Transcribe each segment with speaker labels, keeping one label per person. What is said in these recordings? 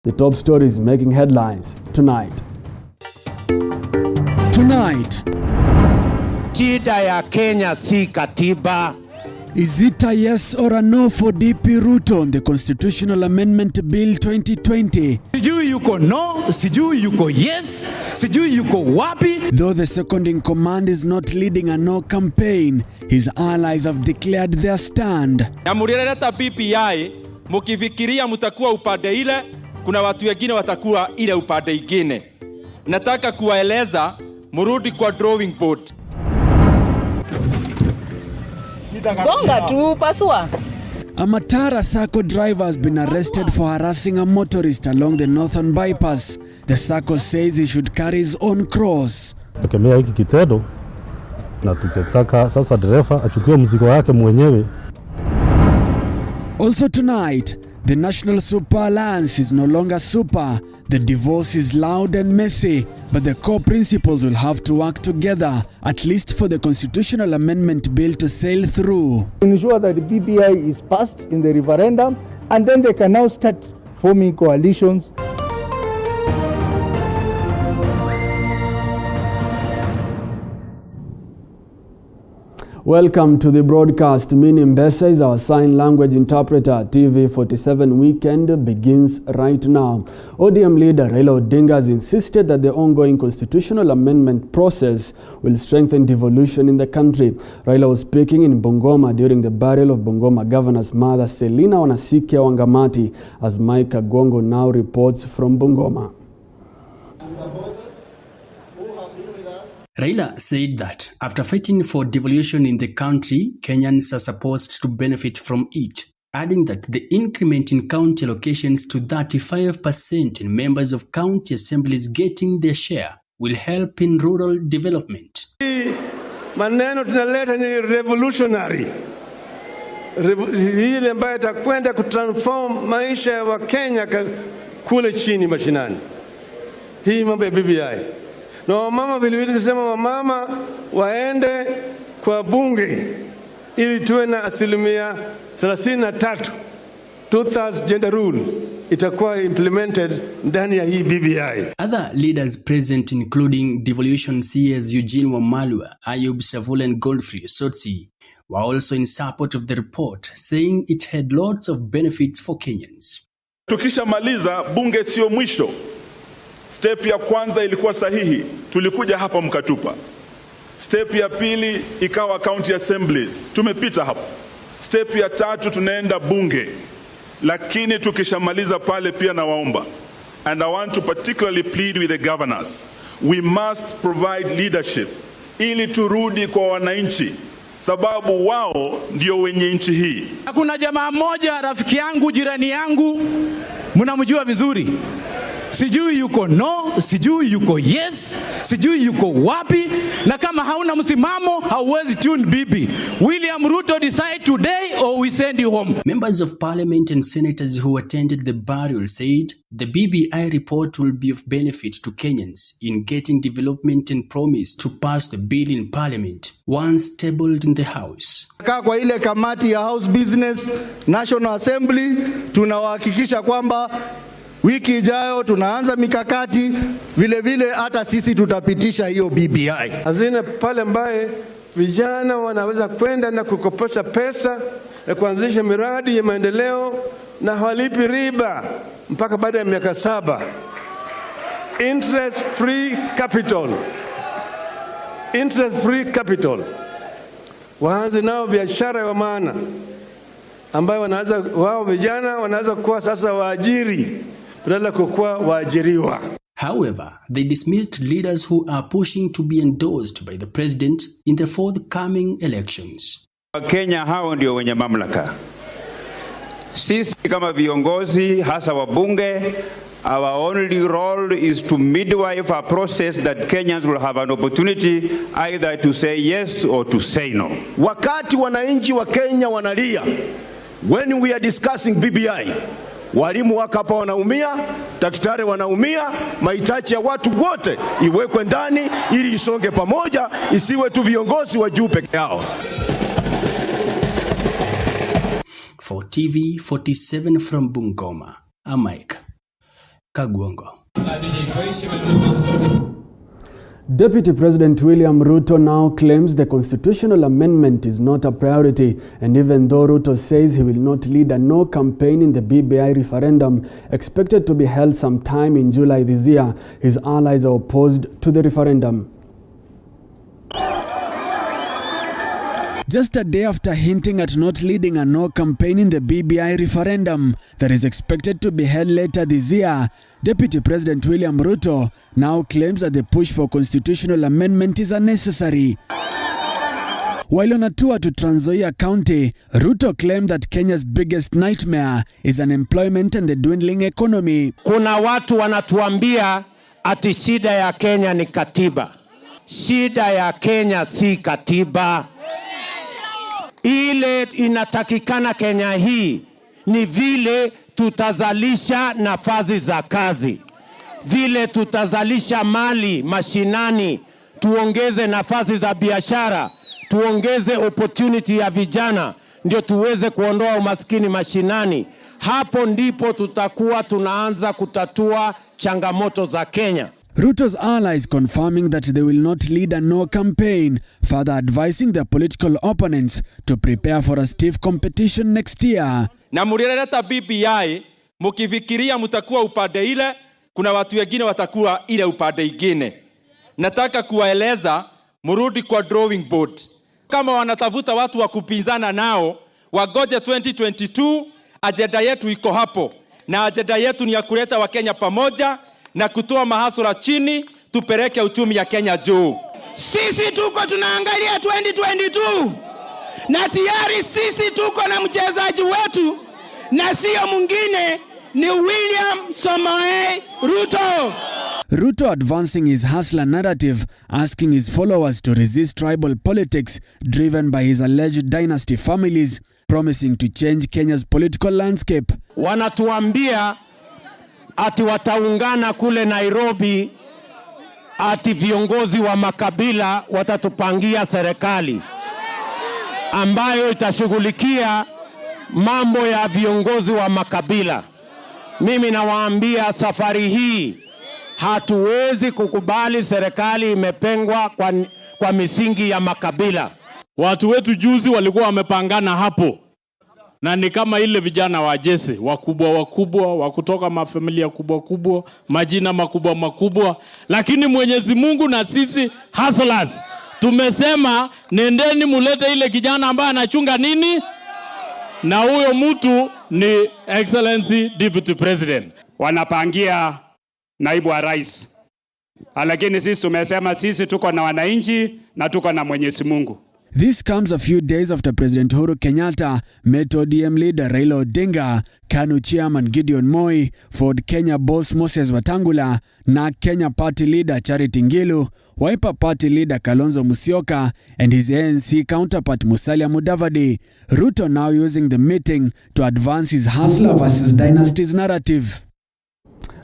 Speaker 1: The top stories making headlines tonight.
Speaker 2: Shida ya Kenya si katiba.
Speaker 3: Is it a yes or a no for DP Ruto on the Constitutional Amendment Bill 2020?
Speaker 4: Sijui yuko no, sijui yuko yes, sijui yuko wapi.
Speaker 3: Though the second in command is not leading a no campaign, his allies have declared their stand.
Speaker 5: Na mulileta BBI, mukifikiria mutakuwa upande ile, kuna watu wengine watakuwa ile upande ingine. Nataka kuwaeleza murudi kwa drawing board.
Speaker 6: Gonga tu pasua.
Speaker 3: A Matara Sacco driver has been arrested for harassing a motorist along the northern bypass. The Sacco says he should carry his own cross.
Speaker 7: Kemea hiki kitendo na tukitaka sasa dereva achukue mzigo wake mwenyewe.
Speaker 3: Also tonight, the National Super Alliance is no longer super. The divorce is loud and messy, but the core principles will have to work together, at least for the Constitutional Amendment Bill to sail through.
Speaker 8: Ensure that the BBI is passed in the referendum, and then they can now start forming coalitions.
Speaker 1: Welcome to the broadcast. Mini Mbesa is our sign language interpreter. TV47 weekend begins right now. ODM leader Raila Odinga has insisted that the ongoing constitutional amendment process will strengthen devolution in the country. Raila was speaking in Bungoma during the burial of Bungoma Governor's mother Selina Wanasikia Wangamati, as Mike Agongo now reports from Bungoma.
Speaker 9: Raila said that after fighting for devolution in the country, Kenyans are supposed to benefit from it, adding that the increment in county allocations to 35% in members of county assemblies getting their share will help in rural development.
Speaker 10: Maneno tunaleta ni revolutionary. Ile ambayo itakwenda kutransform maisha ya Wakenya kule chini mashinani. Hii mambo ya BBI. Na wamama vile tusema wamama waende kwa bunge ili tuwe na 33%. 2/3 gender rule itakuwa implemented ndani ya hii BBI.
Speaker 9: Other leaders present including devolution CS Eugene Wamalwa, Ayub Savula and Godfrey Sotsi were also in support of the report, saying it had lots of benefits for Kenyans.
Speaker 11: Tukishamaliza bunge sio mwisho. Step ya kwanza ilikuwa sahihi, tulikuja hapa mkatupa. Step ya pili ikawa county assemblies, tumepita hapo. Step ya tatu tunaenda bunge. Lakini tukishamaliza pale pia na waomba, and I want to particularly plead with the governors, we must provide leadership ili turudi kwa wananchi, sababu wao ndio wenye nchi hii.
Speaker 4: Kuna jamaa mmoja rafiki yangu, jirani yangu, mnamjua vizuri. Sijui yuko no, sijui yuko yes, sijui yuko wapi, na kama hauna msimamo hauwezi tune bibi. William Ruto decide today or we send you home.
Speaker 9: Members of parliament and senators who attended the burial said the BBI report will be of benefit to Kenyans in getting development and promise to pass the bill in parliament once tabled in the house.
Speaker 8: Kwa ile kamati ya House Business National Assembly tunawahakikisha kwamba wiki ijayo tunaanza mikakati, vile vile hata sisi tutapitisha hiyo BBI.
Speaker 10: Hazina pale ambaye vijana wanaweza kwenda na kukopesha pesa ya kuanzisha miradi ya maendeleo na hawalipi riba mpaka baada ya miaka 7. Interest free capital. Interest free capital. Waanze nao biashara ya maana ambayo wanaweza wao vijana wanaweza kuwa sasa waajiri.
Speaker 9: However, they dismissed leaders who are pushing to be endorsed by the president in the forthcoming elections.
Speaker 2: Kenya hao ndio wenye mamlaka. Sisi kama viongozi hasa wabunge, our only role is to midwife a process that Kenyans will have an opportunity either to say yes or to say no.
Speaker 12: Wakati wananchi wa Kenya wanalia, when we are discussing BBI, walimu wakapa wanaumia, daktari wanaumia, mahitaji ya watu wote iwekwe ndani ili isonge pamoja, isiwe tu viongozi wa juu peke yao.
Speaker 9: For TV47 from Bungoma, I'm Mike Kagwongo.
Speaker 1: Deputy President William Ruto now claims the constitutional amendment is not a priority, and even though Ruto says he will not lead a no campaign in the BBI referendum expected to be held sometime in July this year, his allies are opposed to the referendum.
Speaker 3: Just a day after hinting at not leading a no campaign in the BBI referendum that is expected to be held later this year, Deputy President William Ruto now claims that the push for constitutional amendment is unnecessary. While on a tour to Trans Nzoia County, Ruto claimed that Kenya's biggest nightmare is unemployment and the dwindling economy.
Speaker 13: Kuna watu wanatuambia ati shida ya Kenya ni katiba. Shida ya Kenya si katiba. Ile inatakikana Kenya hii ni vile tutazalisha nafasi za kazi, vile tutazalisha mali mashinani, tuongeze nafasi za biashara, tuongeze opportunity ya vijana, ndio tuweze kuondoa umaskini mashinani. Hapo ndipo tutakuwa tunaanza kutatua changamoto za Kenya.
Speaker 3: Ruto's allies confirming that they will not lead a no campaign, further advising their political opponents to prepare for a stiff competition next year.
Speaker 5: Na mulileta BBI mukifikiria mtakuwa upande ile, kuna watu wengine watakuwa ile upande ingine. Nataka kuwaeleza murudi kwa drawing board. Kama wanatafuta watu wa kupinzana nao, wagoje 2022, ajenda yetu iko hapo. Na ajenda yetu ni ya kuleta Wakenya pamoja na kutoa mahasura chini, tupeleke uchumi ya Kenya juu.
Speaker 14: Sisi tuko tunaangalia 2022 na tayari sisi tuko na mchezaji wetu na sio mwingine ni William Samoei Ruto.
Speaker 3: Ruto advancing his hustler narrative, asking his followers to resist tribal politics driven by his alleged dynasty families, promising to change Kenya's political landscape.
Speaker 13: Wanatuambia ati wataungana kule Nairobi, ati viongozi wa makabila watatupangia serikali ambayo itashughulikia mambo ya viongozi wa makabila. Mimi nawaambia safari hii hatuwezi kukubali serikali imepengwa kwa misingi ya makabila.
Speaker 15: Watu wetu juzi walikuwa wamepangana hapo, na ni kama ile vijana wa Jesse, wakubwa wa kutoka mafamilia kubwa, majina makubwa, lakini Mwenyezi Mungu na sisi hustlers tumesema nendeni mulete ile kijana ambaye anachunga nini, na huyo mtu ni Excellency Deputy President.
Speaker 16: Wanapangia naibu wa rais, lakini sisi tumesema sisi tuko na wananchi na tuko na Mwenyezi Mungu.
Speaker 3: This comes a few days after President Uhuru Kenyatta met ODM leader Raila Odinga, KANU chairman Gideon Moi, Ford Kenya boss Moses Wetangula, na Kenya party leader Charity Ngilu, Wiper party leader Kalonzo Musyoka, and his ANC counterpart Musalia Mudavadi. Ruto now using the meeting to advance his hustler versus dynasties narrative.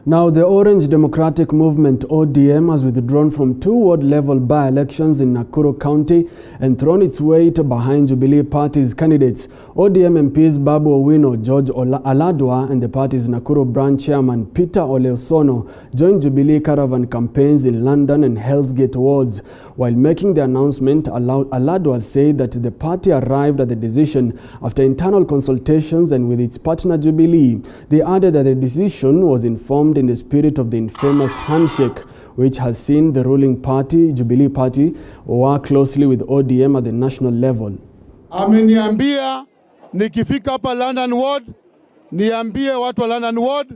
Speaker 1: Now, the Orange Democratic Movement, ODM, has withdrawn from 2 ward-level by-elections in Nakuru County and thrown its weight behind Jubilee Party's candidates. ODM MPs Babu Owino, George Aladwa, and the party's Nakuru branch chairman Peter Oleosono joined Jubilee caravan campaigns in London and Hell's Gate wards. While making the announcement, Aladwa said that the party arrived at the decision after internal consultations and with its partner Jubilee. They added that the decision was informed in the spirit of the infamous handshake, which has seen the ruling party, Jubilee Party, work closely with ODM at the national level.
Speaker 17: Ameniambia nikifika hapa London Ward, niambie watu wa London Ward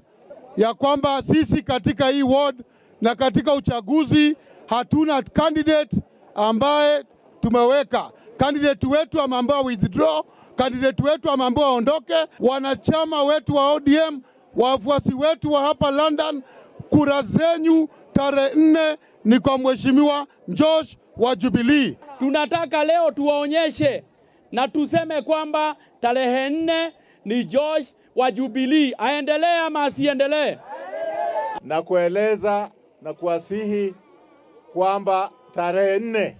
Speaker 17: ya kwamba sisi katika hii ward na katika uchaguzi hatuna candidate ambaye tumeweka. Candidate wetu ameambiwa withdraw, candidate wetu ameambiwa aondoke. Wanachama wetu wa ODM, wafuasi wetu wa hapa London, kura zenyu tarehe 4 ni kwa mheshimiwa Josh wa Jubilee.
Speaker 18: Tunataka leo tuwaonyeshe na tuseme kwamba tarehe 4 ni Josh wa Jubilee. Aendelee ama asiendelee?
Speaker 17: Na kueleza na kuasihi kwamba tarehe 4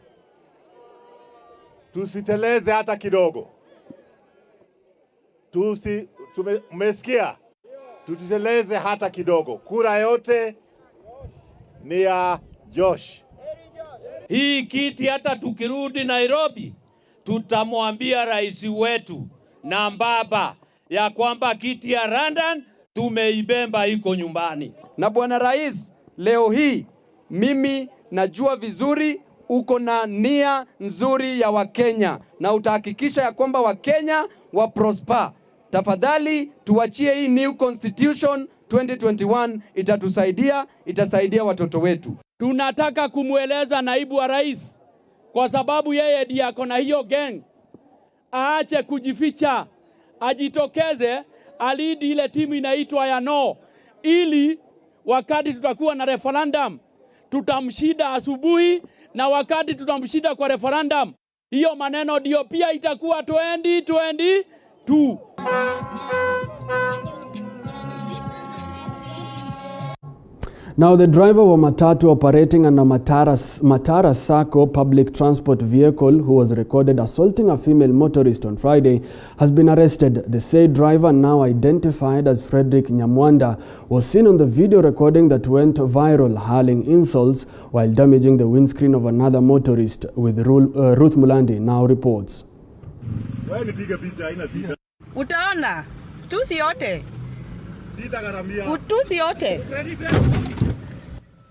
Speaker 17: tusiteleze hata kidogo. Tumesikia
Speaker 19: Tutiteleze hata kidogo. Kura yote ni ya Josh.
Speaker 18: Hii kiti hata tukirudi Nairobi, tutamwambia rais wetu na mbaba ya kwamba kiti ya London tumeibemba iko nyumbani.
Speaker 20: Na bwana rais, leo hii mimi najua vizuri uko na nia nzuri ya Wakenya na utahakikisha ya kwamba Wakenya wa prosper. Tafadhali tuachie hii new constitution 2021, itasaidia watoto wetu.
Speaker 18: Tunataka kumweleza naibu wa rais, kwa sababu yeye ndiye ako na hiyo gang, aache kujificha, ajitokeze, alidi ile timu inaitwa ya no, ili wakati tutakuwa na referendum tutamshida asubuhi, na wakati tutamshida kwa referendum hiyo maneno ndio pia itakuwa 2022.
Speaker 1: Now, the driver of a matatu operating under Matara Sacco public transport vehicle, who was recorded assaulting a female motorist on Friday, has been arrested. The said driver, now identified as Frederick Nyamwanda, was seen on the video recording that went viral, hurling insults while damaging the windscreen of another motorist, with Ruth Mulandi now reports.
Speaker 6: Utaona tusi yote. Utusi yote.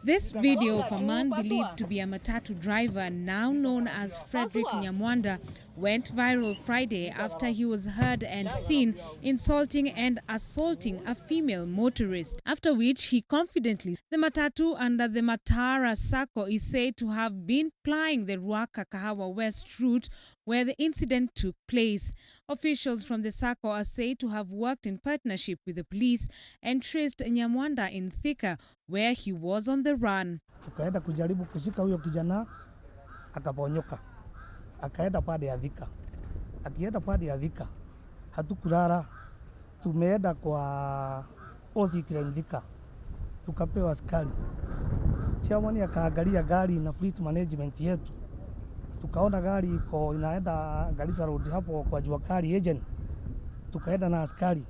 Speaker 21: This video of a man believed to be a matatu driver, now known as Frederick Nyamwanda, went viral Friday after he was heard and seen insulting and assaulting a female motorist, after which he confidently. The matatu under the Matara Sacco is said to have been plying the Ruaka-Kahawa West route where the incident took place. Officials from the Sacco are said to have worked in partnership with the police and traced Nyamwanda in Thika, where he was on the run.
Speaker 22: Tukaenda kujaribu kushika huyo kijana, akaponyoka. Akaenda pande ya Thika. Akienda pande ya Thika, hatukulala. Tumeenda kwa Osi Crime Thika. Tukapewa askari. Chairman akaangalia gari na fleet management yetu. Tukaona gari iko inaenda Garissa Road hapo kwa jua kali agent. Tukaenda na askari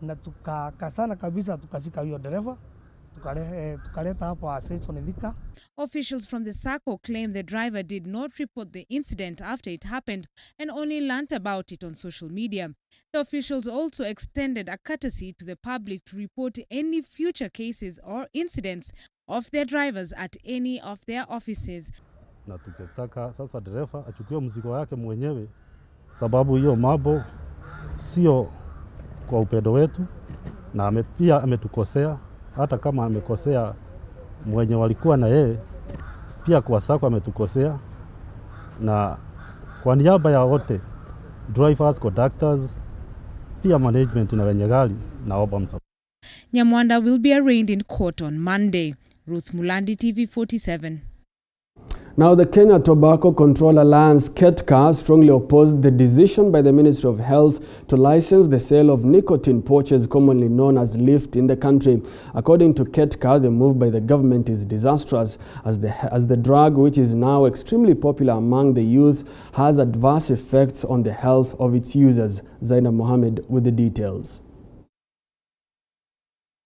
Speaker 22: na tukakasana kabisa, tukashika huyo dereva. Tukaleta hapo station Thika.
Speaker 21: Officials from the Sacco claim the driver did not report the incident after it happened and only learnt about it on social media. The officials also extended a courtesy to the public to report any future cases or incidents of their drivers at any of their offices.
Speaker 7: Na tukitaka sasa dereva achukue mzigo wake mwenyewe, sababu hiyo mambo sio kwa upendo wetu, na pia ametukosea. Hata kama amekosea mwenye walikuwa na yeye, pia kwa Sacco ametukosea, na kwa niaba ya wote drivers, conductors, pia management na wenye gari, naomba msamaha.
Speaker 21: Nyamwanda will be arraigned in court on Monday. Ruth Mulandi, TV47.
Speaker 1: Now, the Kenya Tobacco Control Alliance, KETCA, strongly opposed the decision by the Ministry of Health to license the sale of nicotine pouches, commonly known as Lift, in the country. According to KETCA, the move by the government is disastrous as the drug, which is now extremely popular among the youth, has adverse effects on the health of its users. Zaina Mohammed with the details.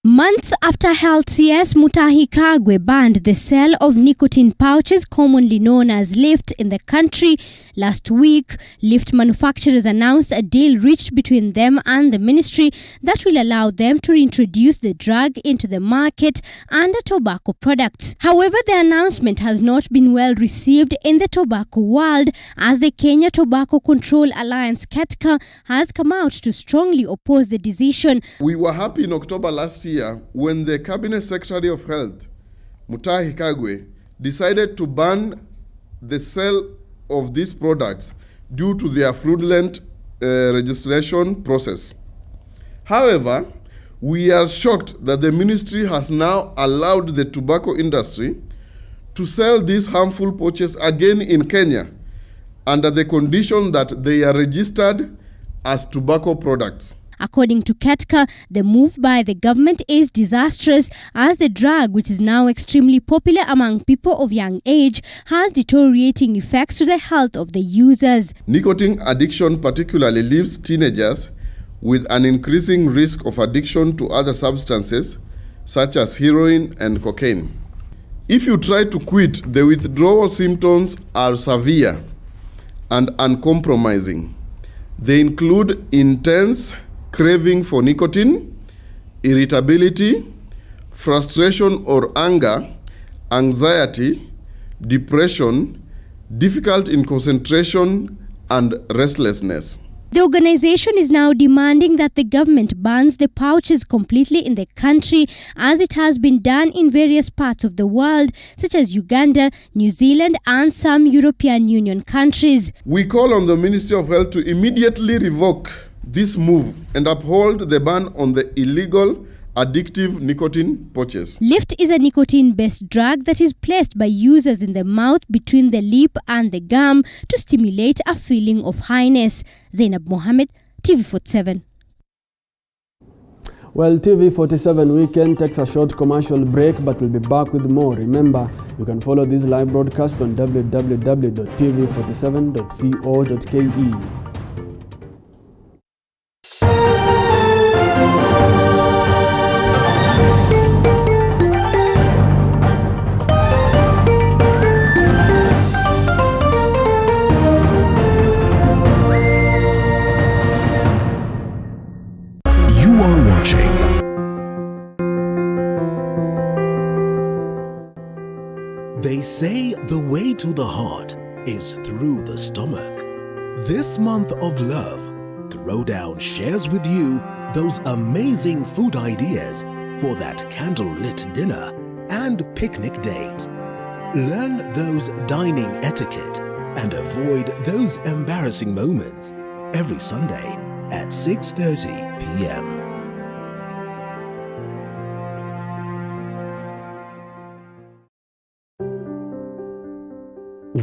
Speaker 23: Months after Health CS Mutahi Kagwe banned the sale of nicotine pouches, commonly known as Lift, in the country, last week, Lift manufacturers announced a deal reached between them and the ministry that will allow them to reintroduce the drug into the market under tobacco products. However, the announcement has not been well received in the tobacco world, as the Kenya Tobacco Control Alliance, KETCA, has come out to strongly oppose the decision.
Speaker 24: We were happy in October last year when the Cabinet Secretary of Health, Mutahi Kagwe, decided to ban the sale of these products due to their fraudulent registration process. However, we are shocked that the ministry has now allowed the tobacco industry to sell these harmful pouches again in Kenya under the condition that they are registered as tobacco products.
Speaker 23: According to KETCA, the move by the government is disastrous, as the drug, which is now extremely popular among people of young age, has deteriorating effects to the health of the users.
Speaker 24: Nicotine addiction particularly leaves teenagers with an increasing risk of addiction to other substances such as heroin and cocaine. If you try to quit, the withdrawal symptoms are severe and uncompromising. They include intense craving for nicotine, irritability, frustration or anger, anxiety, depression, difficulty in concentration, and restlessness.
Speaker 23: The organization is now demanding that the government bans the pouches completely in the country, as it has been done in various parts of the world, such as Uganda, New Zealand, and some European Union countries.
Speaker 24: We call on the Ministry of Health to immediately revoke this move and uphold the ban on the illegal addictive nicotine pouches.
Speaker 23: Lift is a nicotine-based drug that is placed by users in the mouth between the lip and the gum to stimulate a feeling of highness. Zainab Mohammed, TV47.
Speaker 1: Well, TV47 Weekend takes a short commercial break, but we'll be back with more. Remember, you can follow this live broadcast on www.tv47.co.ke.
Speaker 4: They say the way to the heart is through the stomach. This month of love, Throwdown shares with you those amazing food ideas for that candlelit dinner and picnic date. Learn those dining etiquette and avoid those embarrassing moments every Sunday at 6:30 p.m.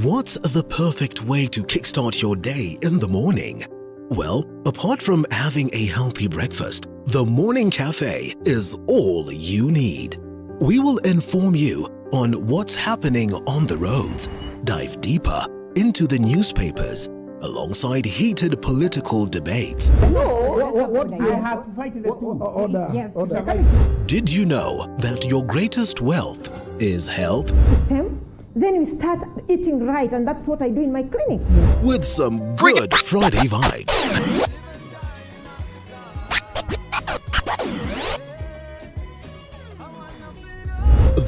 Speaker 4: What's the perfect way to kickstart your day in the morning? Well, apart from having a healthy breakfast, the Morning Cafe is all you need. We will inform you on what's happening on the roads, dive deeper into the newspapers, alongside heated political debates.
Speaker 8: What I have to fight the order. Yes. Order.
Speaker 4: Did you know that your greatest wealth is health?
Speaker 8: Then we start eating right, and that's what I do in my clinic.
Speaker 4: With some good Friday vibes.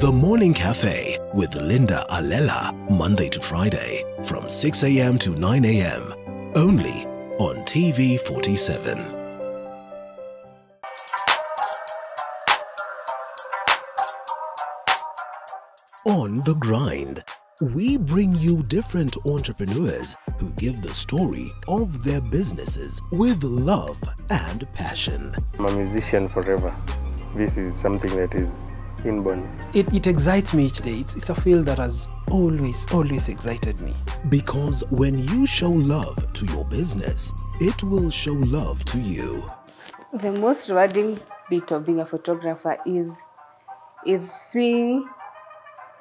Speaker 4: The Morning Cafe with Linda Alela, Monday to Friday, from 6 a.m. to 9 a.m. Only on TV47. On the grind, we bring you different entrepreneurs who give the story of their businesses with love and passion.
Speaker 10: I'm a musician forever. This is something that is inborn.
Speaker 11: It excites me each day. It's a field that has always excited me.
Speaker 4: Because when you show love to your business, it will show love to you.
Speaker 25: The most rewarding bit of being a photographer is seeing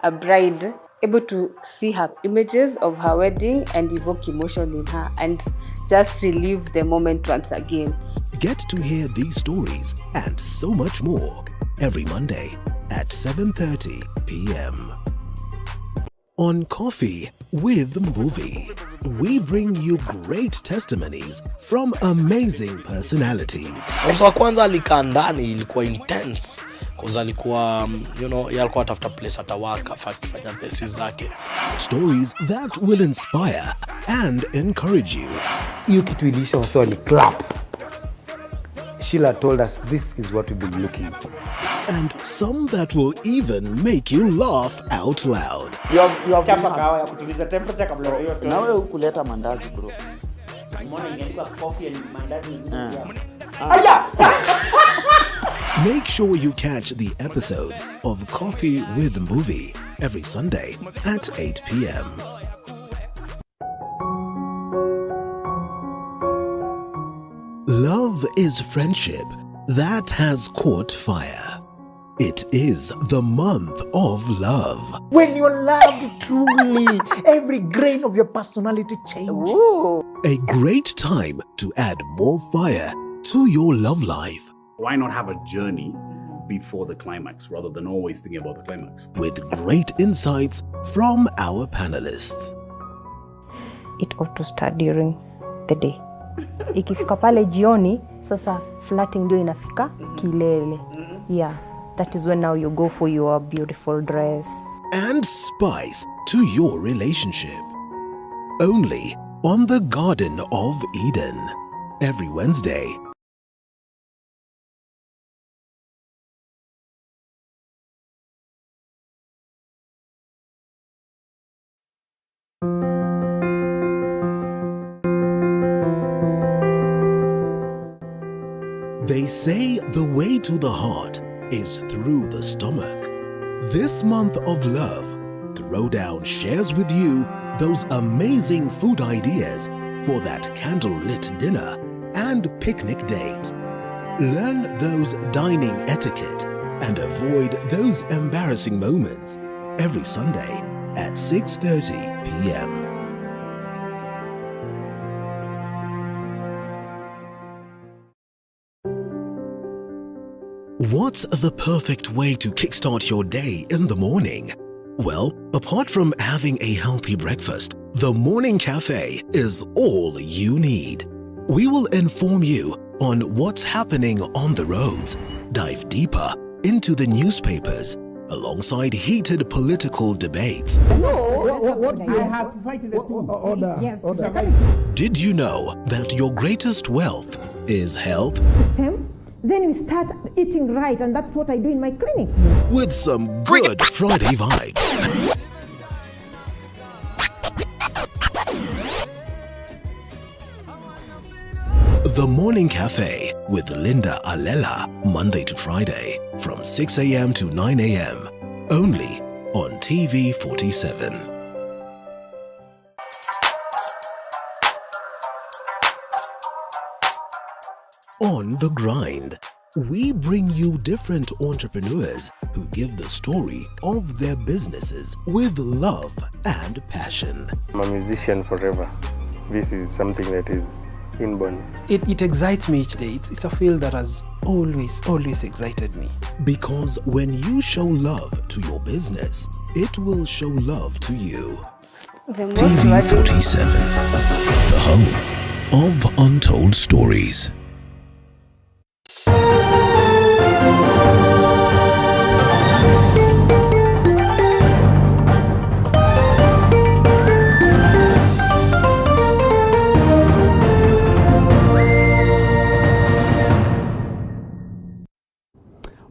Speaker 25: a bride able to see her images of her wedding and evoke emotion in her and just relive the moment once again.
Speaker 4: Get to hear these stories and so much more every Monday at 7:30 p.m. On Coffee with Movie, we bring you great testimonies from amazing personalities.
Speaker 26: Mwanzo wa kwanza alikaa ndani ilikuwa intense. Cause alikuwa, yalikuwa atafuta place atawaka akifanya thesis zake.
Speaker 4: Stories that will inspire and encourage you.
Speaker 27: Hiyo kitu ilisha waswa ni clap. Sheila told us this is what we've been looking for.
Speaker 4: And some that will even make you laugh out loud.
Speaker 28: You have chapa kawa ya kutuliza temperature kabla ya hiyo story.
Speaker 27: Na wewe hukuleta mandazi bro.
Speaker 28: Mbona ingeandikwa coffee and mandazi?
Speaker 27: Aya!
Speaker 4: Make sure you catch the episodes of Coffee with Movie every Sunday at 8 p.m. Love is friendship that has caught fire. It is the month of love.
Speaker 27: When you're loved truly, every grain of your personality changes.
Speaker 4: A great time to add more fire to your love life.
Speaker 2: Why not have a journey before the climax rather than always thinking about the climax?
Speaker 4: With great insights from our panelists.
Speaker 5: It ought to start during the day. Ikifika pale jioni, sasa flirting ndio inafika kilele. Yeah, that is when now you go for your beautiful dress.
Speaker 4: And spice to your relationship. Only on the Garden of Eden. Every Wednesday. They say the way to the heart is through the stomach. This month of love, Throwdown shares with you those amazing food ideas for that candlelit dinner and picnic date. Learn those dining etiquette and avoid those embarrassing moments every Sunday at 6:30 p.m. What's the perfect way to kickstart your day in the morning? Well, apart from having a healthy breakfast, the Morning Cafe is all you need. We will inform you on what's happening on the roads, dive deeper into the newspapers, alongside heated political debates.
Speaker 22: What do you have to fight the order? Yes. Order.
Speaker 4: Did you know that your greatest wealth is health?
Speaker 8: Then we start eating right, and that's what I do in my clinic.
Speaker 4: With some good Friday vibes. The Morning Cafe with Linda Alela, Monday to Friday, from 6 a.m. to 9 a.m. Only on TV 47. On the Grind, we bring you different entrepreneurs who give the story of their businesses with love and passion.
Speaker 10: I'm a musician forever. This is something that is inborn.
Speaker 11: It excites me each day. It's a field that has always excited me.
Speaker 4: Because when you show love to your business, it will show love to you. TV 47, the home of untold stories.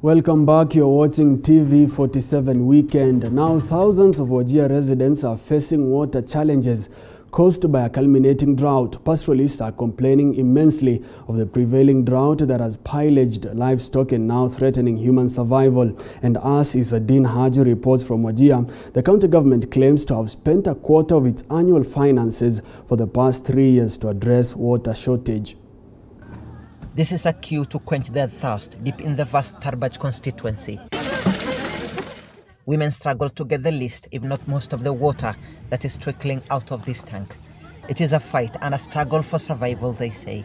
Speaker 1: Welcome back. You're watching TV 47 Weekend. Now, thousands of Wajir residents are facing water challenges caused by a culminating drought. Pastoralists are complaining immensely of the prevailing drought that has pillaged livestock and now threatening human survival. And as Isadin Haji reports from Wajir, the county government claims to have spent a quarter of its annual finances for the past 3 years to address water shortage.
Speaker 9: This is a queue to quench their thirst deep in the vast Tarbaj constituency. Women struggle to get the least, if not most, of the water that is trickling out of this tank. It is a fight and a struggle for survival, they say.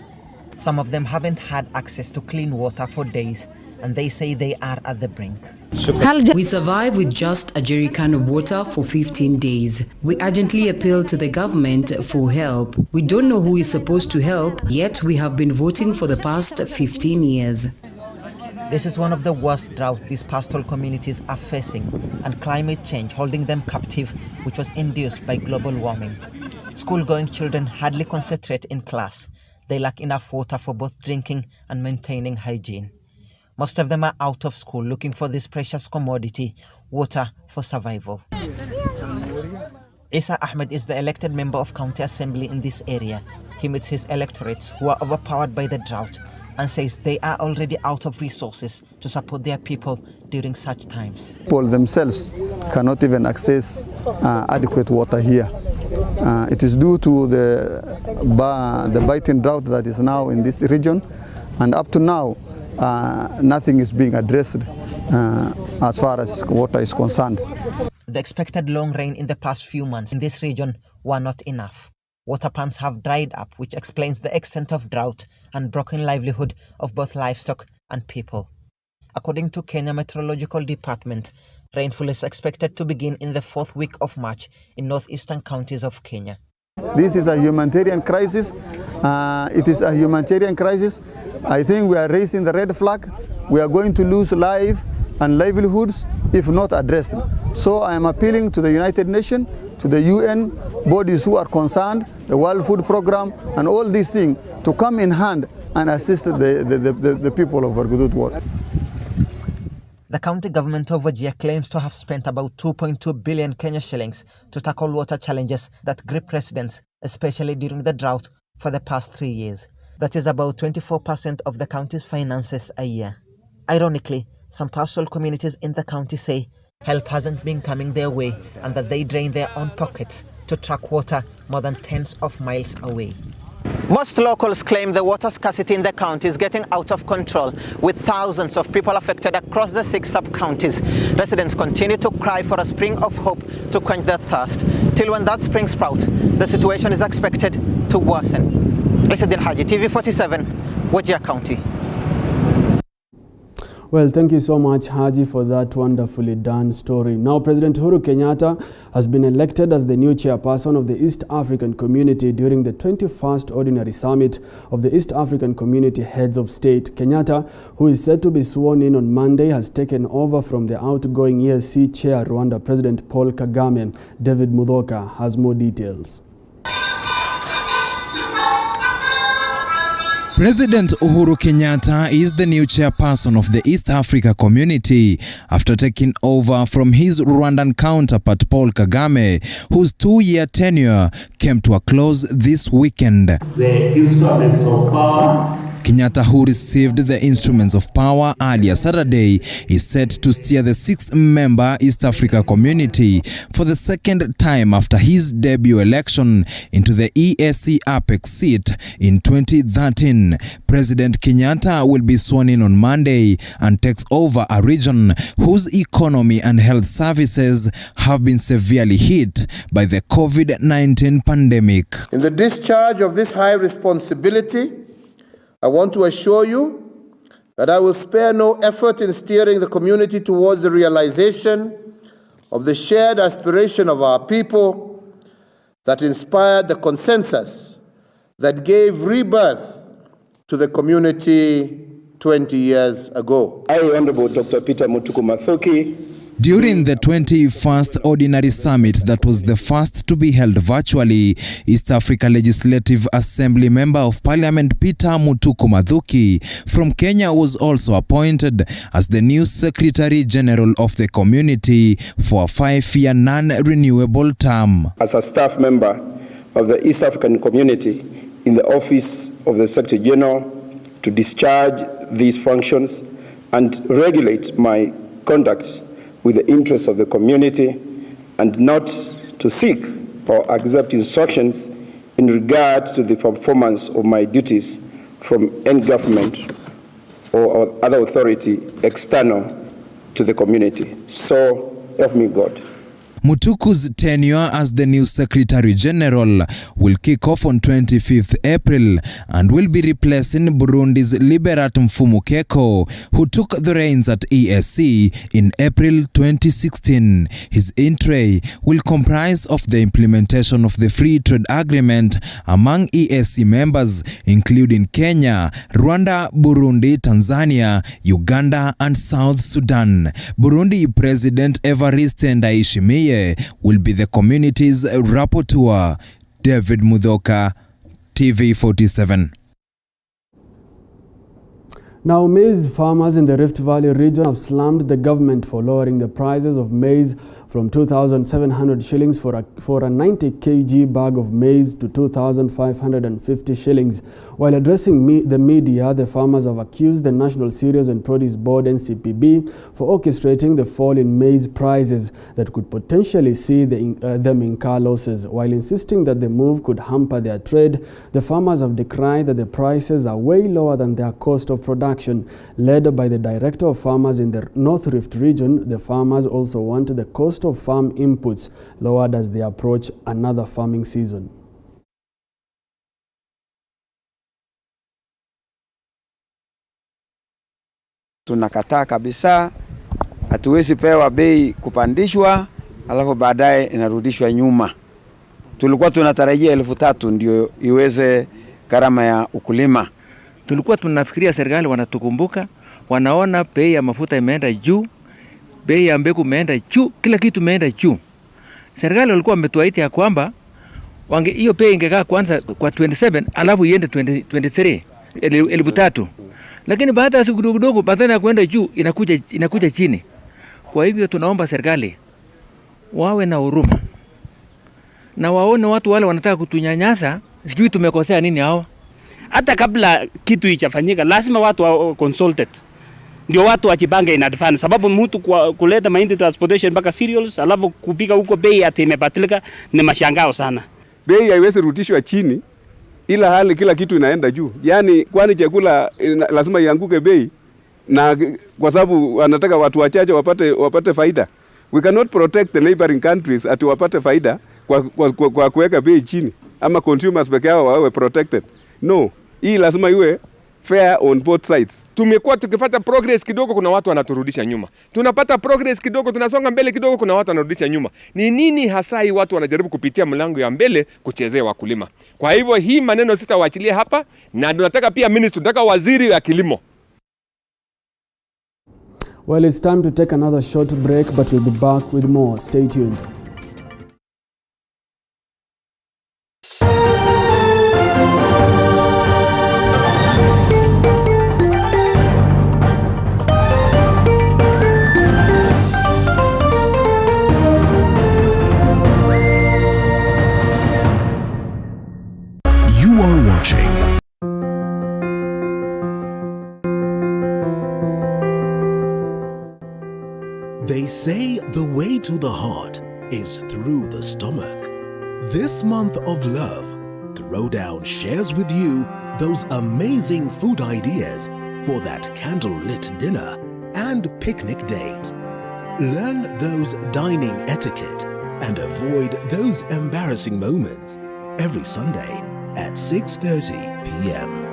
Speaker 9: Some of them haven't had access to clean water for days, and they say they are at the brink.
Speaker 12: We survive with just a jerry can of water for 15 days. We urgently appeal to the government for help. We don't know who is supposed to help, yet we have been voting for the past 15 years.
Speaker 9: This is one of the worst droughts these pastoral communities are facing, and climate change holding them captive, which was induced by global warming. School-going children hardly concentrate in class. They lack enough water for both drinking and maintaining hygiene. Most of them are out of school looking for this precious commodity, water, for survival. Isa Ahmed is the elected member of County Assembly in this area. He meets his electorates who are overpowered by the drought and says they are already out of resources to support their people during such times.
Speaker 13: People themselves cannot even access adequate water here. It is due to the biting drought that is now in this region, and up to now, nothing is being addressed as far as water is concerned.
Speaker 9: The expected long rain in the past few months in this region were not enough. Water ponds have dried up, which explains the extent of drought and broken livelihood of both livestock and people. According to Kenya Meteorological Department, rainfall is expected to begin in the 4th week of March in northeastern counties of Kenya.
Speaker 13: This is a humanitarian crisis. It is a humanitarian crisis. I think we are raising the red flag. We are going to lose life and livelihoods if not addressed. So I am appealing to the United Nations, to the UN bodies who are concerned, the World Food Program, and all these things to come in hand and assist the people of Vargadut Ward.
Speaker 9: The county government of Wajir claims to have spent about 2.2 billion Kenya shillings to tackle water challenges that grip residents, especially during the drought for the past 3 years. That is about 24% of the county's finances a year. Ironically, some pastoral communities in the county say help hasn't been coming their way and that they drain their own pockets to truck water more than tens of miles away. Most locals claim the water scarcity in the county is getting out of control, with thousands of people affected across the 6 sub-counties. Residents continue to cry for a spring of hope to quench their thirst. Till when that spring sprouts, the situation is expected to worsen. Isidin Haji, TV47, Wajir County.
Speaker 1: Well, thank you so much, Haji, for that wonderfully done story. Now, President Uhuru Kenyatta has been elected as the new chairperson of the East African Community during the 21st Ordinary Summit of the East African Community Heads of State. Kenyatta, who is set to be sworn in on Monday, has taken over from the outgoing EAC chair, Rwanda President Paul Kagame. David Mudhoka has more details.
Speaker 3: President Uhuru Kenyatta is the new chairperson of the East Africa Community after taking over from his Rwandan counterpart Paul Kagame, whose 2-year tenure came to a close this weekend.
Speaker 14: The instruments of power.
Speaker 3: Kenyatta, who received the instruments of power earlier Saturday, is set to steer the 6th-member East Africa Community for the 2nd time after his debut election into the EAC Apex seat in 2013. President Kenyatta will be sworn in on Monday and takes over a region whose economy and health services have been severely hit by the COVID-19 pandemic.
Speaker 14: In the discharge of this high responsibility, I want to assure you that I will spare no effort in steering the community towards the realization of the shared aspiration of our people that inspired the consensus that gave rebirth to the community 20 years ago. I, Honorable Dr. Peter Mutuku Mathuki,
Speaker 3: during the 21st Ordinary Summit that was the first to be held virtually, East Africa Legislative Assembly Member of Parliament Peter Mutuku Mathuki from Kenya was also appointed as the new Secretary General of the community for a 5-year non-renewable term.
Speaker 14: As a staff member of the East African Community in the Office of the Secretary General to discharge these functions and regulate my conduct with the interests of the community and not to seek or accept instructions in regard to the performance of my duties from any government or other authority external to the community. So help me God.
Speaker 3: Mutuku's tenure as the new Secretary General will kick off on 25th April and will be replacing Burundi's Liberat Mfumukeko, who took the reins at EAC in April 2016. His entree will comprise of the implementation of the Free Trade Agreement among EAC members, including Kenya, Rwanda, Burundi, Tanzania, Uganda, and South Sudan. Burundi President Evariste Ndayishimiye will be the community's rapporteur. David Mudhoka, TV47.
Speaker 1: Now, maize farmers in the Rift Valley region have slammed the government for lowering the prices of maize from 2,700 shillings for a 90 kg bag of maize to 2,550 shillings. While addressing the media, the farmers have accused the National Cereals and Produce Board (NCPB) for orchestrating the fall in maize prices that could potentially see them incur losses. While insisting that the move could hamper their trade, the farmers have decried that the prices are way lower than their cost of production. Led by the Director of Farmers in the North Rift region, the farmers also want the cost of farm inputs lowered as they approach another farming season.
Speaker 6: Tunakataa kabisa, hatuwezi pewa bei kupandishwa alafu baadaye inarudishwa nyuma. Tulikuwa tunatarajia 3,000 ndio iweze gharama ya ukulima.
Speaker 7: Tulikuwa tunafikiria serikali wanatukumbuka, wanaona bei ya mafuta imeenda juu, bei ya mbegu imeenda juu, kila kitu imeenda juu. Serikali walikuwa wametuahidi ya kwamba hiyo bei ingekaa kwanza kwa 27 alafu iende 23 3,000. Lakini baada ya siku kidogo badala ya kwenda juu inakuja chini. Kwa hivyo tunaomba serikali wawe na huruma na waone watu wale wanataka kutunyanyasa, sijui tumekosea nini hao.
Speaker 28: Hata kabla kitu ichafanyika lazima watu wa consulted. Ndio watu wajipange in advance, sababu mtu kuleta mahindi transportation mpaka cereals alafu kupika huko bei ati imepatilika ni mashangao sana.
Speaker 15: Bei haiwezi rudishwa chini ila hali kila kitu inaenda juu. Yaani kwani chakula lazima ianguke bei na kwa sababu wanataka watu wachache wapate faida. We cannot protect the neighboring countries ati wapate faida kwa kuweka bei chini ama consumers peke yao wawe protected. No, hii lazima iwe fair on both sides.
Speaker 16: Tumekuwa tukipata progress kidogo, kuna watu wanaturudisha nyuma. Tunapata progress kidogo, tunasonga mbele kidogo, kuna watu wanarudisha nyuma. Ni nini hasa hii watu wanajaribu kupitia mlango ya mbele kuchezea wakulima? Kwa hivyo hii maneno sitawaachilia hapa, na tunataka pia minister, tunataka waziri wa kilimo.
Speaker 1: Well, it's time to take another short break, but we'll be back with more. Stay tuned.
Speaker 4: You are watching They say the way to the heart is through the stomach. This month of love, Throwdown shares with you those amazing food ideas for that candlelit dinner and picnic date. Learn those dining etiquette and avoid those embarrassing moments every Sunday at 6:30 p.m.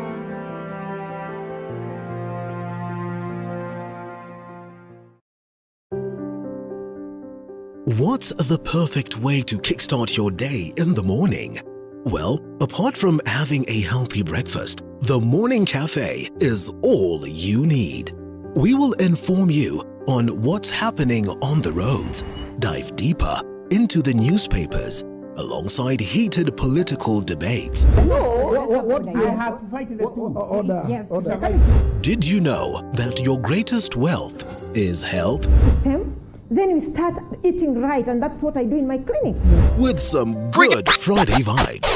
Speaker 4: What's the perfect way to kickstart your day in the morning? Well, apart from having a healthy breakfast, the morning cafe is all you need. We will inform you on what's happening on the roads, dive deeper into the newspapers, alongside heated political debates.
Speaker 22: What I have to fight the order. Yes. Order.
Speaker 4: Did you know that your greatest wealth is health?
Speaker 8: Then we start eating right, and that's what I do in my clinic.
Speaker 4: With some good Friday vibes.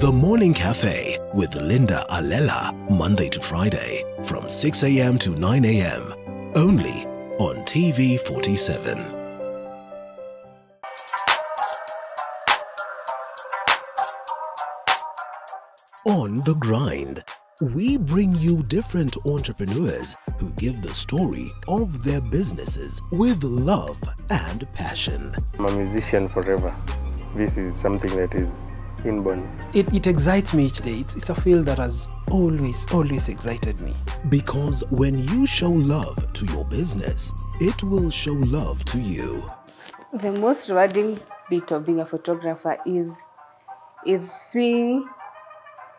Speaker 4: The Morning Cafe with Linda Alela, Monday to Friday, from 6 a.m. to 9 a.m. Only on TV 47. On the grind, we bring you different entrepreneurs who give the story of their businesses with love and passion.
Speaker 10: I'm a musician forever. This is something that is inborn.
Speaker 11: It excites me each day. It's a field that has always excited me.
Speaker 4: Because when you show love to your business, it will show love to you.
Speaker 25: The most rewarding bit of being a photographer is seeing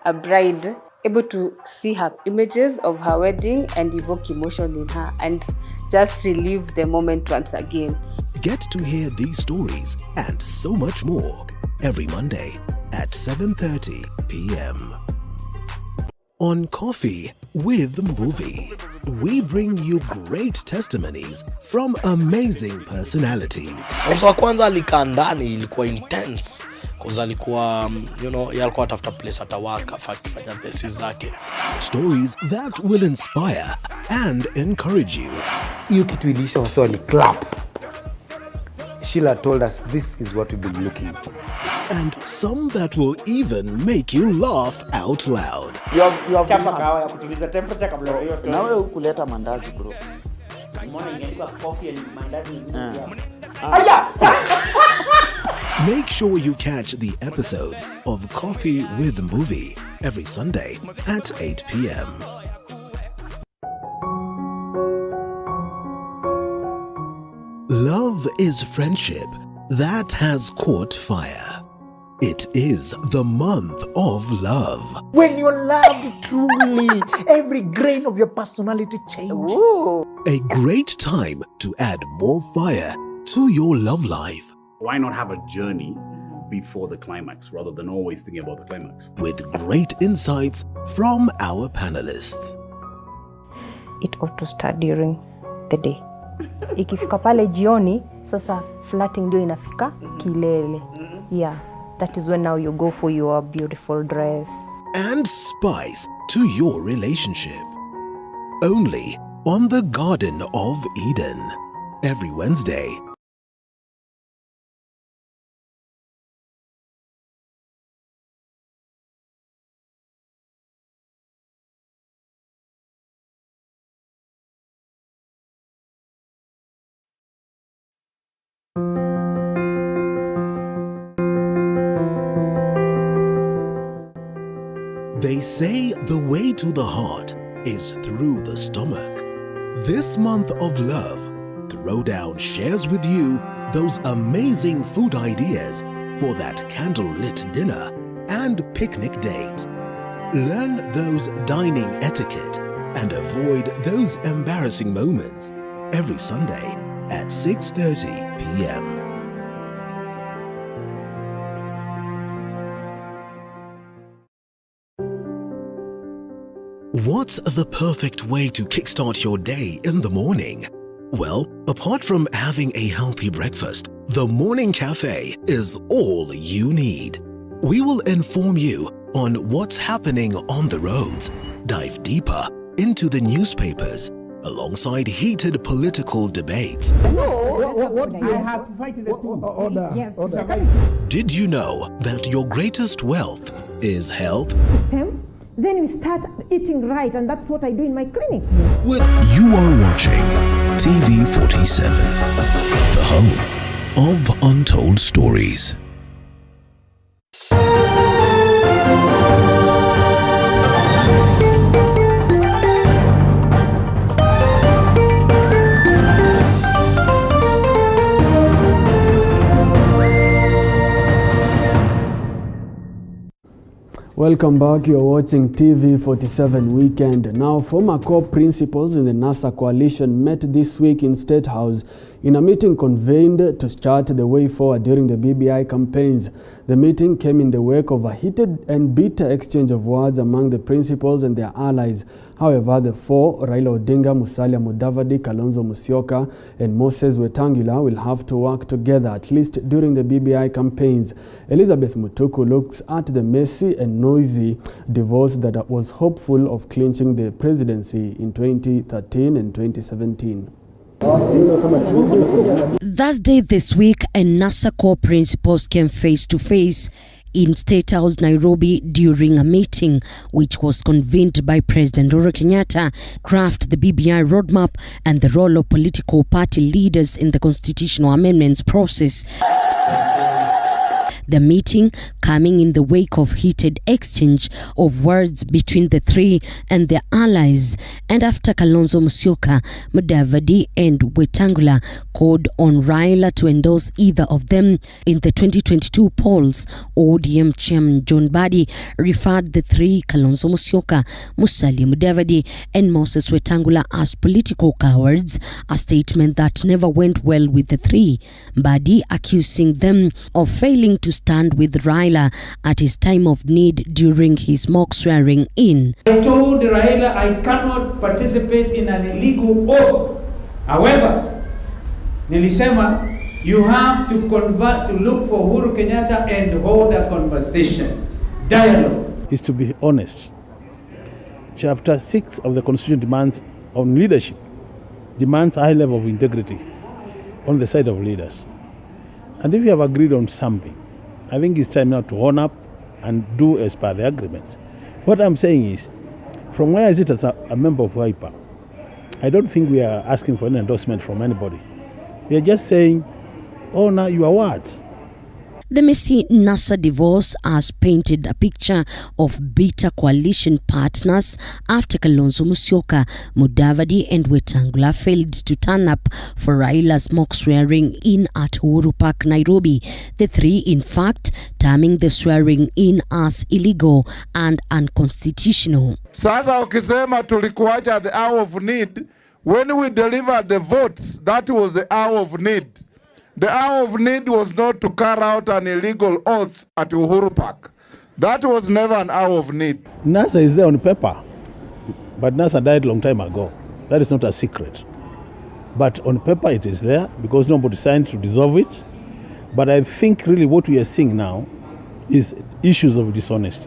Speaker 25: a bride able to see her images of her wedding and evoke emotion in her and just relive the moment once again.
Speaker 4: Get to hear these stories and so much more every Monday at 7:30 p.m. On Coffee with Movie, we bring you great testimonies from amazing personalities.
Speaker 26: So wa kwanza alikaa ndani ilikuwa intense because alikuwa yalikuwa atafuta place atawaka afanye thesis zake.
Speaker 4: Stories that will inspire and encourage you.
Speaker 27: Hiyo kitu ilisha waswa ni clap. Sheila told us this is what we've been looking for.
Speaker 4: And some that will even make you laugh out loud.
Speaker 28: You have chapa kawa ya kutuliza temperature kabla hiyo story.
Speaker 17: Na wewe kuleta mandazi bro.
Speaker 28: Mbona ingeandikwa coffee and mandazi?
Speaker 17: Aya!
Speaker 4: Make sure you catch the episodes of Coffee with Movie every Sunday at 8 p.m. Love is friendship that has caught fire. It is the month of love.
Speaker 2: When you're loved truly, every grain of your personality changes. Ooh.
Speaker 4: A great time to add more fire to your love life.
Speaker 17: Why not have a journey before the climax rather than always thinking about the climax?
Speaker 4: With great insights from our panelists.
Speaker 5: It ought to start during the day. Ikifika pale jioni, sasa flirting ndio inafika kilele. Yeah, that is when now you go for your beautiful dress.
Speaker 4: And spice to your relationship. Only on the Garden of Eden. Every Wednesday. They say the way to the heart is through the stomach. This month of love, Throwdown shares with you those amazing food ideas for that candlelit dinner and picnic date. Learn those dining etiquette and avoid those embarrassing moments every Sunday at 6:30 p.m. What's the perfect way to kickstart your day in the morning? Well, apart from having a healthy breakfast, the Morning Cafe is all you need. We will inform you on what's happening on the roads, dive deeper into the newspapers, alongside heated political debates.
Speaker 22: What I have to fight the two. Order. Yes. Order.
Speaker 4: Did you know that your greatest wealth is health?
Speaker 8: Then we start eating right, and that's what I do in my clinic.
Speaker 4: You are watching TV 47, the home of untold stories.
Speaker 1: Welcome back. You're watching TV 47 Weekend. Now, former core principals in the NASA coalition met this week in State House in a meeting convened to chart the way forward during the BBI campaigns. The meeting came in the wake of a heated and bitter exchange of words among the principals and their allies. However, the four, Raila Odinga, Musalia Mudavadi, Kalonzo Musyoka, and Moses Wetangula, will have to work together, at least during the BBI campaigns. Elizabeth Mutuku looks at the messy and noisy divorce that was hopeful of clinching the presidency in 2013 and 2017.
Speaker 18: Thursday this week, and NASA core principals came face to face in State House, Nairobi, during a meeting which was convened by President Uhuru Kenyatta, craft the BBI roadmap and the role of political party leaders in the constitutional amendments process. The meeting coming in the wake of heated exchange of words between the three and their allies, and after Kalonzo Musyoka, Mudavadi and Wetangula called on Raila to endorse either of them in the 2022 polls, ODM Chairman John Mbadi referred the three, Kalonzo Musyoka, Musalia Mudavadi and Moses Wetangula, as political cowards, a statement that never went well with the three. Mbadi accusing them of failing to stand with Raila at his time of need during his mock swearing in.
Speaker 19: I told Raila I cannot participate in an illegal oath. However, nilisema you have to convert to look for Uhuru Kenyatta and hold a conversation, dialogue.
Speaker 22: Is to be honest. Chapter 6 of the Constitution demands on leadership, demands a high level of integrity on the side of leaders. And if you have agreed on something, I think it's time now to own up and do as per the agreements. What I'm saying is, from where I sit as a member of WIPA, I don't think we are asking for an endorsement from anybody. We are just saying, honor your words.
Speaker 18: The messy NASA divorce has painted a picture of bitter coalition partners after Kalonzo Musyoka, Mudavadi and Wetangula failed to turn up for Raila's mock swearing in at Uhuru Park, Nairobi. The three, in fact, terming the swearing in as illegal and unconstitutional.
Speaker 9: Sasa ukisema tulikuacha the hour of need, when we delivered the votes, that was the hour of need. The hour of need was not to carry out an illegal oath at Uhuru Park. That was never an hour of need.
Speaker 12: NASA is there on paper, but NASA died a long time ago. That is not a secret. But on paper it is there because nobody signed to dissolve it. But I think really what we are seeing now is issues of dishonesty.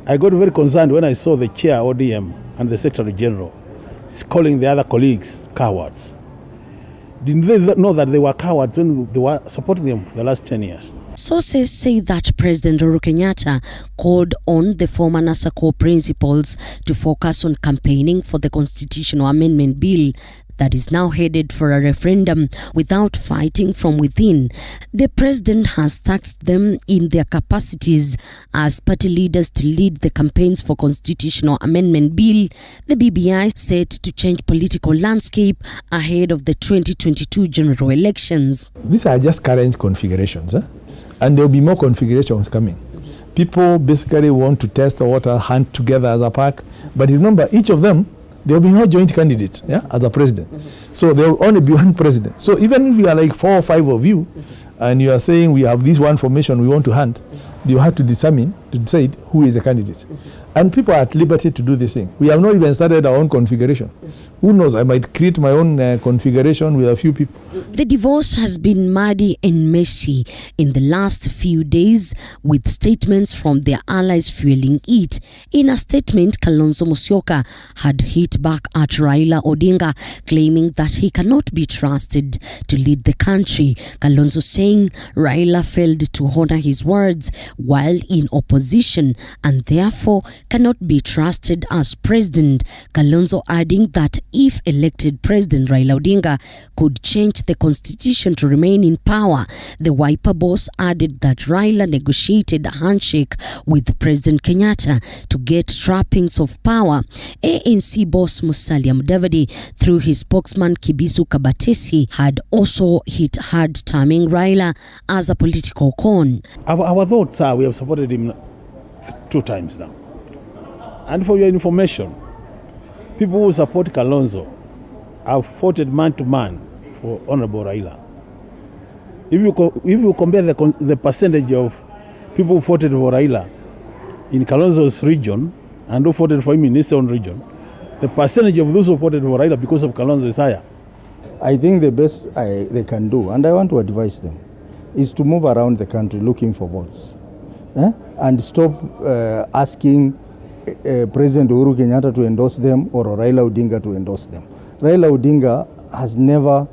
Speaker 12: I got very concerned when I saw the chair ODM and the Secretary General calling the other colleagues cowards. Didn't they know that they were cowards when they were supporting them for the last 10 years?
Speaker 18: Sources say that President Uhuru Kenyatta called on the former NASA core principals to focus on campaigning for the constitutional amendment bill that is now headed for a referendum without fighting from within. The president has tasked them in their capacities as party leaders to lead the campaigns for constitutional amendment bill. The BBI set to change political landscape ahead of the 2022 general elections.
Speaker 13: These are just current configurations, and there will be more configurations coming. People basically want to test the water, hunt together as a pack, but remember, each of them, there will be no joint candidate as a president. So there will only be one president. So even if you are like 4 or 5 of you, and you are saying we have this one formation we want to hunt, you have to decide who is the candidate. And people are at liberty to do this thing. We have not even started our own configuration. Who knows, I might create my own configuration with a few people.
Speaker 18: The divorce has been muddy and messy in the last few days, with statements from their allies fueling it. In a statement, Kalonzo Musyoka had hit back at Raila Odinga, claiming that he cannot be trusted to lead the country. Kalonzo saying Raila failed to honor his words while in opposition and therefore cannot be trusted as president. Kalonzo adding that if elected, President Raila Odinga could change the constitution to remain in power. The Wiper boss added that Raila negotiated a handshake with President Kenyatta to get trappings of power. ANC boss Musalia Mudavadi, through his spokesman Kibisu Kabatesi, had also hit hard, terming Raila as a political con.
Speaker 12: Our thoughts are we have supported him 2 times now. And for your information, people who support Kalonzo have fought man to man for Honorable Raila. If you compare the percentage of people who fought for Raila in Kalonzo's region and who fought for him in his own region, the percentage of those who fought for Raila because of Kalonzo is higher.
Speaker 14: I think the best they can do, and I want to advise them, is to move around the country looking for votes. And stop asking President Uhuru Kenyatta to endorse them or Raila Odinga to endorse them. Raila Odinga has never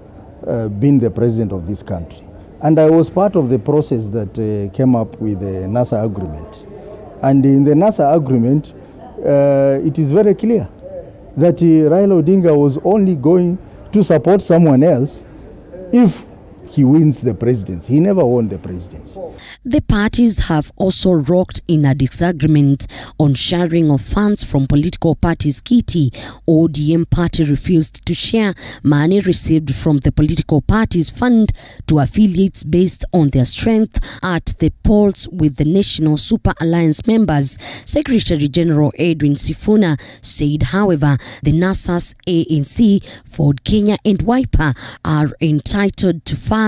Speaker 14: been the president of this country. And I was part of the process that came up with the NASA agreement. And in the NASA agreement, it is very clear that Raila Odinga was only going to support someone else if he wins the presidency. He never won the presidency.
Speaker 18: The parties have also rocked in a disagreement on sharing of funds from political parties. Kitty, ODM party, refused to share money received from the political parties' fund to affiliates based on their strength at the polls with the National Super Alliance members. Secretary General Edwin Sifuna said, however, the NASA's ANC, Ford Kenya and Wiper are entitled to funds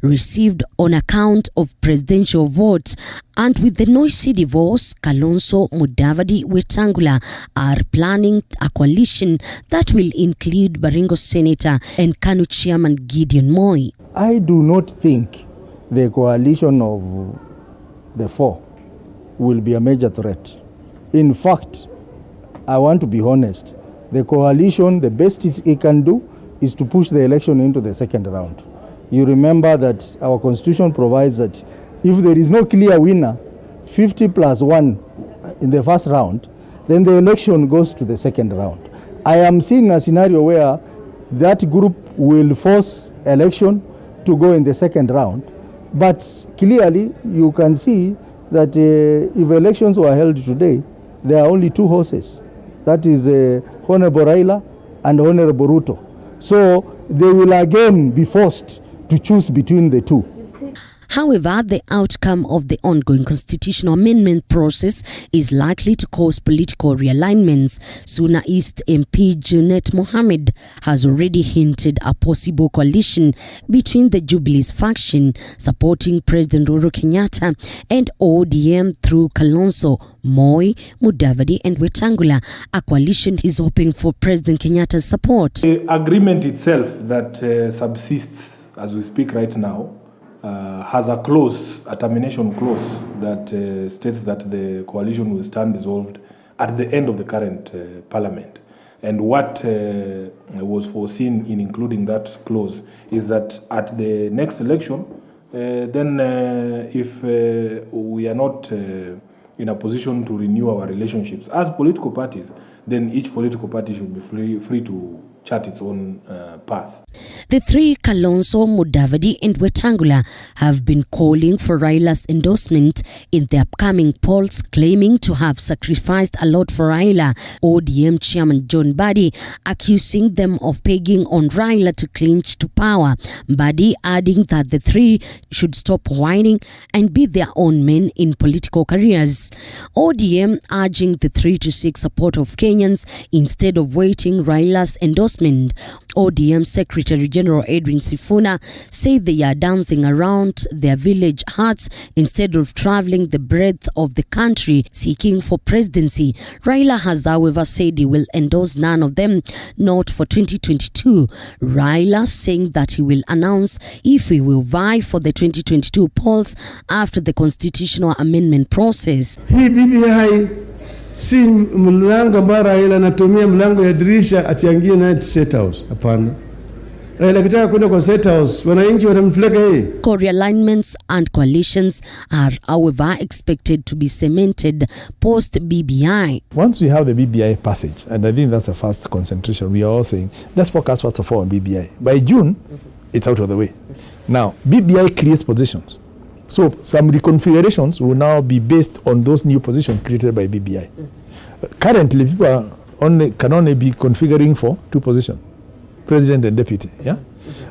Speaker 18: received on account of presidential votes. And with the noisy divorce, Kalonzo, Mudavadi, Wetangula are planning a coalition that will include Baringo Senator and KANU Chairman Gideon Moi.
Speaker 14: I do not think the coalition of the 4 will be a major threat. In fact, I want to be honest, the coalition, the best it can do is to push the election into the second round. You remember that our constitution provides that if there is no clear winner, 50 plus 1 in the first round, then the election goes to the second round. I am seeing a scenario where that group will force election to go in the second round But clearly, you can see that if elections were held today, there are only two horses. That is Honorable Raila and Honorable Ruto. So they will again be forced to choose between the two.
Speaker 18: However, the outcome of the ongoing constitutional amendment process is likely to cause political realignments. Suna East MP Junet Mohammed has already hinted a possible coalition between the Jubilee's faction supporting President Uhuru Kenyatta and ODM through Kalonzo, Moi, Mudavadi and Wetangula, a coalition he's hoping for President Kenyatta's support.
Speaker 3: The agreement itself that subsists as we speak right now has a clause, a termination clause that states that the coalition will stand dissolved at the end of the current parliament. And what was foreseen in including that clause is that at the next election, then if we are not in a position to renew our relationships as political parties, then each political party should be free to chart its own path.
Speaker 18: The three, Kalonzo, Mudavadi and Wetangula, have been calling for Raila's endorsement in the upcoming polls, claiming to have sacrificed a lot for Raila. ODM chairman John Mbadi accusing them of pegging on Raila to clinch to power. Mbadi adding that the three should stop whining and be their own men in political careers. ODM urging the three to seek support of Kenyans instead of waiting Raila's endorsement. ODM Secretary General Edwin Sifuna said they are dancing around their village huts instead of traveling the breadth of the country seeking for presidency. Raila has, however, said he will endorse none of them, not for 2022. Raila saying that he will announce if he will vie for the 2022 polls after the constitutional amendment process.
Speaker 6: Hii BBI si mlango ambao Raila anatumia mlango ya dirisha atiangie na State House. Hapana. Raila kitaka kwenda kwa State House, wananchi watampeleka yeye.
Speaker 18: Realignments and coalitions are, however, expected to be cemented post-BBI.
Speaker 13: Once we have the BBI passage, and I think that's the first concentration, we are all saying, let's focus first of all on BBI. By June, it's out of the way. Now, BBI creates positions. So some reconfigurations will now be based on those new positions created by BBI. Currently, people can only be configuring for two positions, president and deputy. Yeah,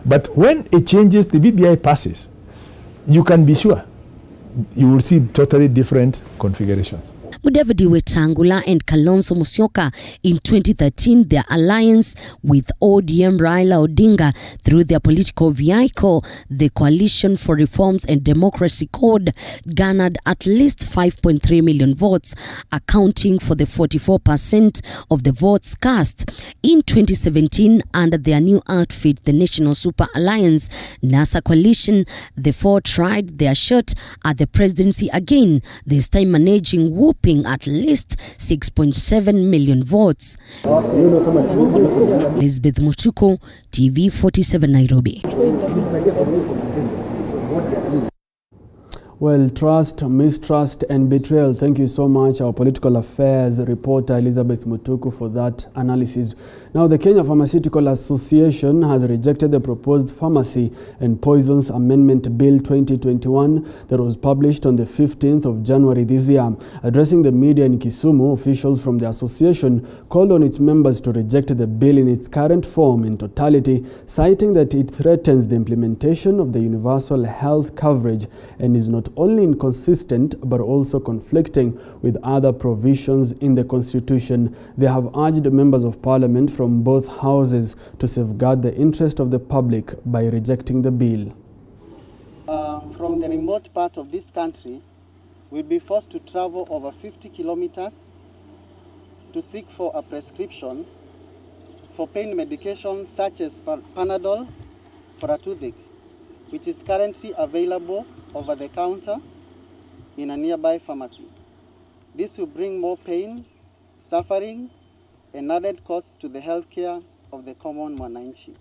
Speaker 13: but when it changes, the BBI passes, you can be sure you will see totally different configurations.
Speaker 18: Mudavadi, Wetangula and Kalonzo Musyoka in 2013, their alliance with ODM Raila Odinga through their political vehicle, the Coalition for Reforms and Democracy Code, garnered at least 5.3 million votes, accounting for the 44% of the votes cast. In 2017, under their new outfit, the National Super Alliance, NASA Coalition, the four tried their shot at the presidency again, this time managing whooping at least 6.7 million votes. Elizabeth Mutuko, TV 47 Nairobi.
Speaker 1: Well, trust, mistrust and betrayal. Thank you so much, our political affairs reporter Elizabeth Mutuku, for that analysis. Now, the Kenya Pharmaceutical Association has rejected the proposed Pharmacy and Poisons Amendment Bill 2021 that was published on the 15th of January this year. Addressing the media in Kisumu, officials from the association called on its members to reject the bill in its current form in totality, citing that it threatens the implementation of the universal health coverage and is not only inconsistent but also conflicting with other provisions in the Constitution. They have urged members of Parliament from both houses to safeguard the interest of the public by rejecting the bill.
Speaker 7: From the remote part of this country, we'll be forced to travel over 50 kilometers to seek for a prescription for pain medication such as Panadol for a toothache, which is currently available over the counter in a nearby pharmacy. This will bring more pain, suffering, and added costs to the healthcare of the common mwananchi.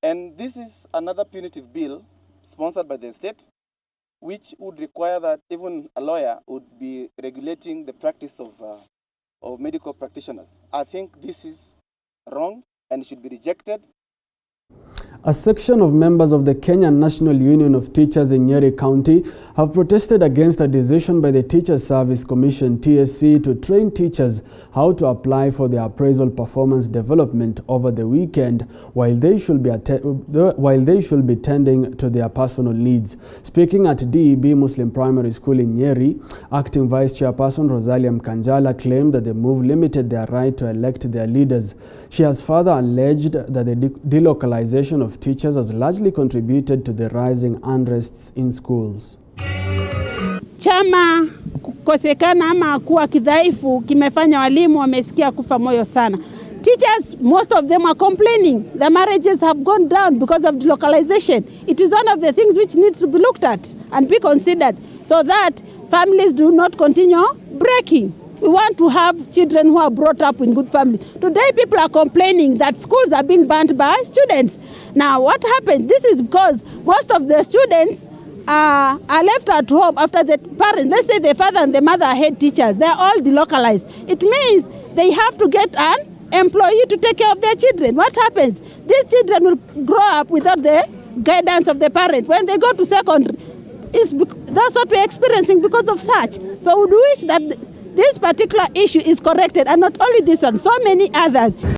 Speaker 15: And this is another punitive bill sponsored by the state, which would require that even a lawyer would be regulating the practice of medical practitioners. I think this is wrong and should be rejected.
Speaker 1: A section of members of the Kenya National Union of Teachers in Nyeri County have protested against a decision by the Teachers Service Commission (TSC) to train teachers how to apply for their appraisal performance development over the weekend, while they should be tending to their personal needs. Speaking at DEB Muslim Primary School in Nyeri, Acting Vice Chairperson Rosalia Mkanjala claimed that the move limited their right to elect their leaders. She has further alleged that the delocalization of teachers has largely contributed to the rising unrests in schools.
Speaker 10: Chama kukosekana ama kuwa kidhaifu kimefanya walimu wamesikia kufa moyo sana. Teachers, most of them are complaining. The marriages have gone down because of delocalization. It is one of the things which needs to be looked at and be considered so that families do not continue breaking. We want to have children who are brought up in good families. Today people are complaining that schools are being banned by students. Now what happened? This is because most of the students are left at home after the parents, let's say the father and the mother are head teachers, they're all delocalized. It means they have to get an employee to take care of their children. What happens? These children will grow up without the guidance of the parent. When they go to secondary, that's what we're experiencing because of such. So we wish that this particular issue is corrected, and not only this one, so many others.